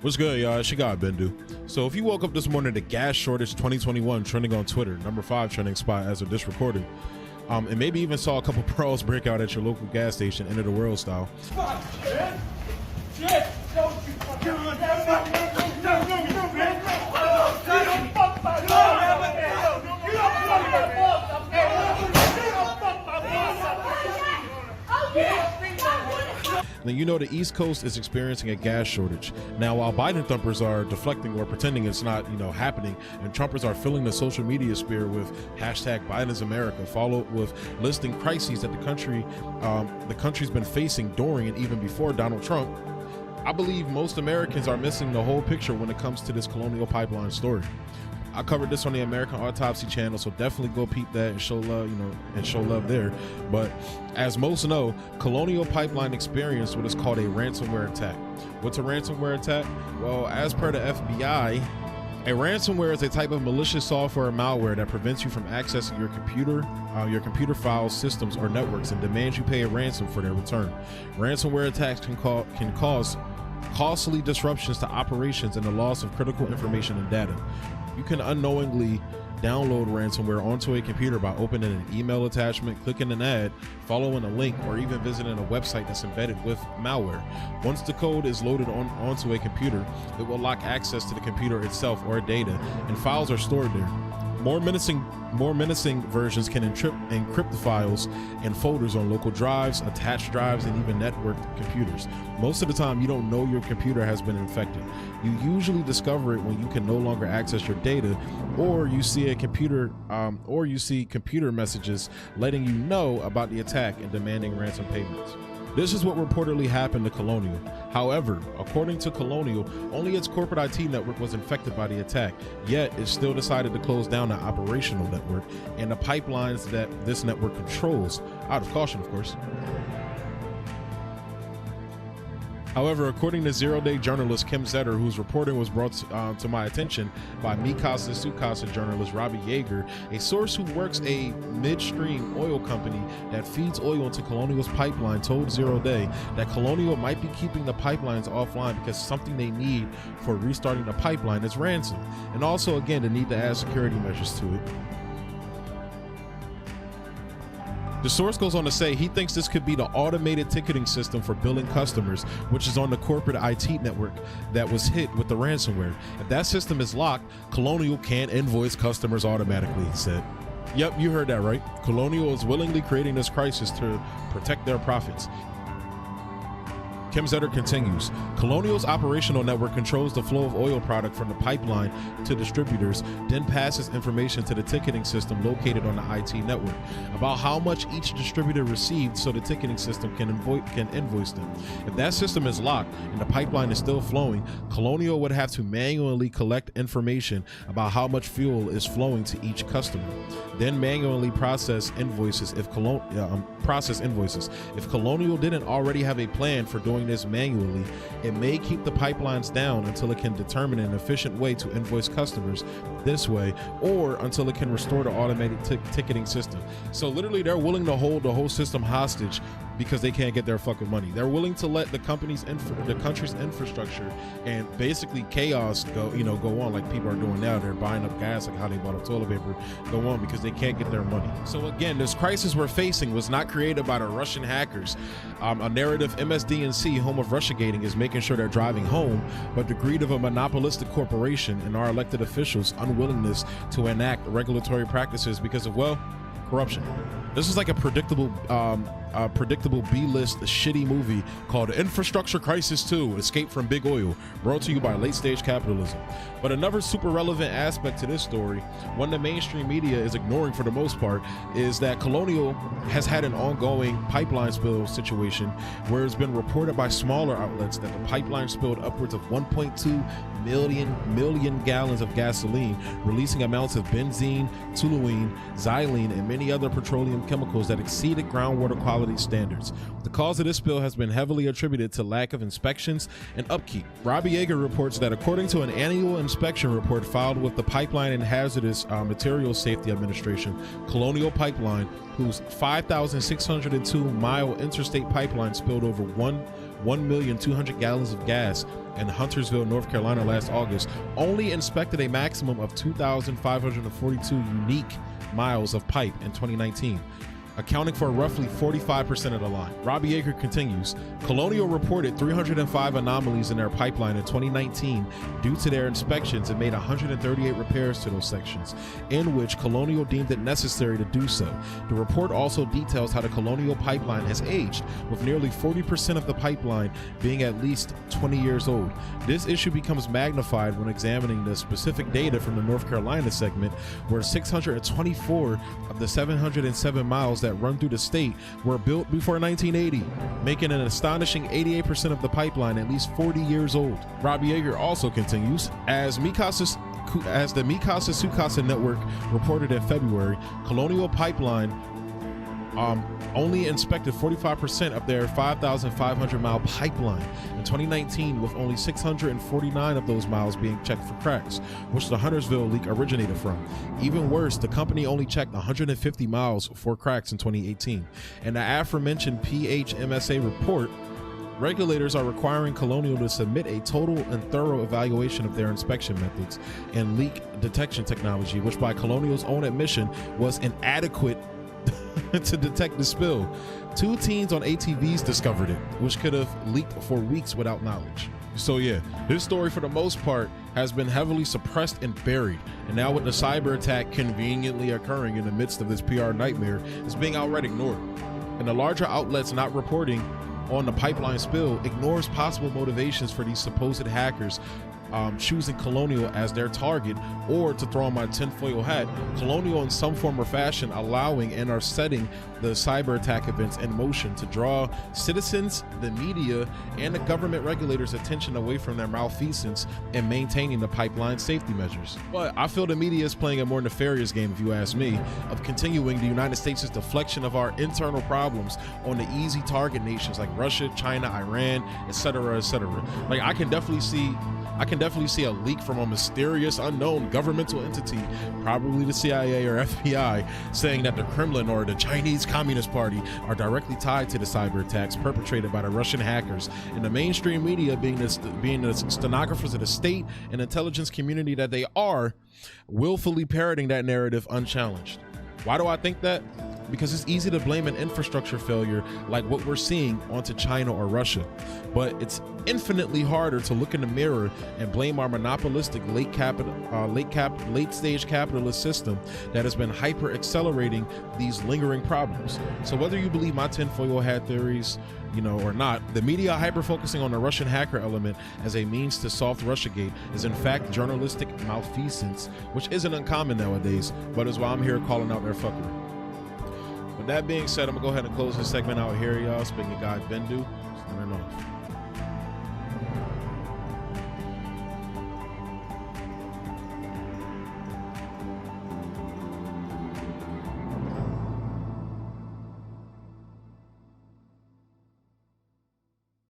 What's good, y'all? She got Bendu. So if you woke up this morning to gas shortage 2021 trending on Twitter, number 5 trending spot as of this recording, and maybe even saw a couple pearls break out at your local gas station, end of the world style. Then you know the East Coast is experiencing a gas shortage. Now, while Biden thumpers are deflecting or pretending it's not, happening, and Trumpers are filling the social media sphere with hashtag Biden's America, followed with listing crises that the country's been facing during and even before Donald Trump, I believe most Americans are missing the whole picture when it comes to this Colonial Pipeline story. I covered this on the American Autopsy channel, so definitely go peep that and show love, and show love there. But as most know, Colonial Pipeline experienced what is called a ransomware attack. What's a ransomware attack? Well, as per the FBI, a ransomware is a type of malicious software or malware that prevents you from accessing your computer files, systems, or networks and demands you pay a ransom for their return. Ransomware attacks can cause costly disruptions to operations and the loss of critical information and data. You can unknowingly download ransomware onto a computer by opening an email attachment, clicking an ad, following a link, or even visiting a website that's embedded with malware. Once the code is loaded onto a computer, it will lock access to the computer itself or data, and files are stored there. More menacing versions can encrypt the files and folders on local drives, attached drives, and even networked computers. Most of the time, you don't know your computer has been infected. You usually discover it when you can no longer access your data, or you see computer messages letting you know about the attack and demanding ransom payments. This is what reportedly happened to Colonial. However, according to Colonial, only its corporate IT network was infected by the attack, yet it still decided to close down the operational network and the pipelines that this network controls, out of caution, of course. However, according to zero-day journalist Kim Zetter, whose reporting was brought to my attention by Mikasa Sukasa journalist Robbie Yeager, a source who works a midstream oil company that feeds oil into Colonial's pipeline, told Zero Day that Colonial might be keeping the pipelines offline because something they need for restarting the pipeline is ransom, and also, again, the need to add security measures to it. The source goes on to say he thinks this could be the automated ticketing system for billing customers, which is on the corporate IT network that was hit with the ransomware. If that system is locked, Colonial can't invoice customers automatically, he said. Yep, you heard that right. Colonial is willingly creating this crisis to protect their profits. Kim Zetter continues, Colonial's operational network controls the flow of oil product from the pipeline to distributors, then passes information to the ticketing system located on the IT network about how much each distributor received so the ticketing system can invoice them. If that system is locked and the pipeline is still flowing, Colonial would have to manually collect information about how much fuel is flowing to each customer, then manually process invoices if Colonial didn't already have a plan for doing this manually, it may keep the pipelines down until it can determine an efficient way to invoice customers this way, or until it can restore the automated ticketing system. So literally they're willing to hold the whole system hostage because they can't get their fucking money. They're willing to let the country's infrastructure and basically chaos go on like people are doing now. They're buying up gas like how they bought up toilet paper, go on because they can't get their money. So again, this crisis we're facing was not created by the Russian hackers. A narrative MSDNC, home of Russiagating, is making sure they're driving home, but the greed of a monopolistic corporation and our elected officials' unwillingness to enact regulatory practices because of, well, corruption. This is like a predictable B-list shitty movie called Infrastructure Crisis 2: Escape from Big Oil, brought to you by Late Stage Capitalism. But another super relevant aspect to this story, one the mainstream media is ignoring for the most part, is that Colonial has had an ongoing pipeline spill situation where it's been reported by smaller outlets that the pipeline spilled upwards of 1.2 million gallons of gasoline, releasing amounts of benzene, toluene, xylene, and many other petroleum chemicals that exceeded groundwater quality standards. The cause of this spill has been heavily attributed to lack of inspections and upkeep. Robbie Yeager reports that according to an annual inspection report filed with the Pipeline and Hazardous Materials Safety Administration, Colonial Pipeline, whose 5,602-mile interstate pipeline spilled over 1 1,200,000 gallons of gas in Huntersville, North Carolina last August only inspected a maximum of 2,542 unique miles of pipe in 2019, accounting for roughly 45% of the line. Robbie Yeager continues, Colonial reported 305 anomalies in their pipeline in 2019 due to their inspections and made 138 repairs to those sections, in which Colonial deemed it necessary to do so. The report also details how the Colonial Pipeline has aged, with nearly 40% of the pipeline being at least 20 years old. This issue becomes magnified when examining the specific data from the North Carolina segment, where 624 of the 707 miles that run through the state were built before 1980, making an astonishing 88% of the pipeline at least 40 years old. Robbie Yeager also continues, as the Mikasa Sukasa network reported in February, Colonial Pipeline only inspected 45% of their 5,500 mile pipeline in 2019, with only 649 of those miles being checked for cracks, which the Huntersville leak originated from. Even worse, the company only checked 150 miles for cracks in 2018. In the aforementioned PHMSA report, regulators are requiring Colonial to submit a total and thorough evaluation of their inspection methods and leak detection technology, which by Colonial's own admission was inadequate to detect the spill. 2 teens on ATVs discovered it, which could have leaked for weeks without knowledge. So yeah, this story for the most part has been heavily suppressed and buried, and now with the cyber attack conveniently occurring in the midst of this PR nightmare, it's being outright ignored. And the larger outlets not reporting on the pipeline spill ignores possible motivations for these supposed hackers choosing Colonial as their target, or to throw on my tinfoil hat, Colonial in some form or fashion allowing and are setting the cyber attack events in motion to draw citizens, the media, and the government regulators' attention away from their malfeasance in maintaining the pipeline safety measures. But I feel the media is playing a more nefarious game, if you ask me, of continuing the United States' deflection of our internal problems on the easy target nations like Russia, China, Iran, etc., etc. Like I can definitely see a leak from a mysterious unknown governmental entity, probably the CIA or FBI, saying that the Kremlin or the Chinese Communist Party are directly tied to the cyber attacks perpetrated by the Russian hackers, and the mainstream media being the stenographers of the state and intelligence community that they are, willfully parroting that narrative unchallenged. Why do I think that? Because it's easy to blame an infrastructure failure like what we're seeing onto China or Russia, but it's infinitely harder to look in the mirror and blame our monopolistic late stage capitalist system that has been hyper accelerating these lingering problems. So whether you believe my tinfoil hat theories, or not, the media hyper focusing on the Russian hacker element as a means to solve Russiagate is in fact journalistic malfeasance, which isn't uncommon nowadays, but is why I'm here calling out their fuckery. With that being said, I'm gonna go ahead and close this segment out here, y'all. It's been your guy Bendu, signing off.